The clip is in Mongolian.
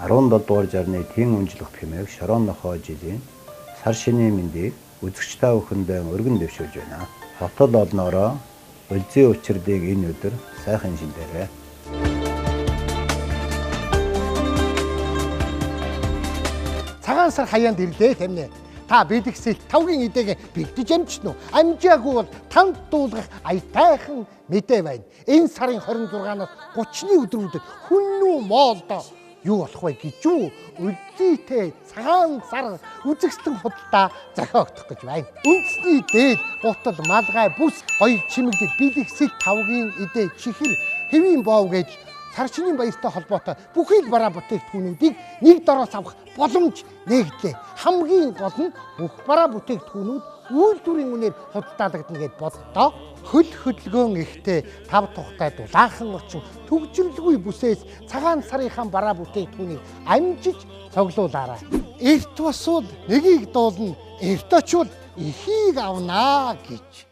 17 дугаар жарны тэн үнжлэх фимийг Шорон нохой жилийн сар шинийн мэндийг үзэгч та бүхэндээ өргөн дэвшүүлж байна. Хотод олноороо өлзий учирдыг энэ өдөр сайхан шиндээрэй. Цагаан сар хаяанд ирлээ тамнэ. Та бэлгэсэл тавгийн идээг бэлдэж амжчихно уу? Амжаагүй бол танд дуулгах аятайхан мэдээ байна. Энэ сарын 26-наас 30-ны өдрүүдэд хүннүү моолдоо юу болох вэ гэж юу өлзийтэй цагаан сар үзэгсэлэн худалдаа зохиогдох гэж байна. Үндэсний дээд гутал малгай бүс гоё чимэгдэл бэлгэсэл тавгийн идэ чихэр хэвийн боов гэж сар шинийн баяртай холбоотой бүхий л бараа бүтээгдэхүүнүүдийг нэг дороос авах боломж нэгдлээ. Хамгийн гол нь бүх бараа бүтээгдэхүүнүүд үйлдвэрийн үнээр худалдаалагдана гэж боддоо. Хөл хөдөлгөөн ихтэй тав тухтай дулаахан орчин төгжрлгүй бүсээс цагаан сарынхаа бараа бүтээгдэхүүнийг амжиж цуглуулаарай. Эрт босвол нэгийг дуулна, эрт очвол эхийг авнаа гэж.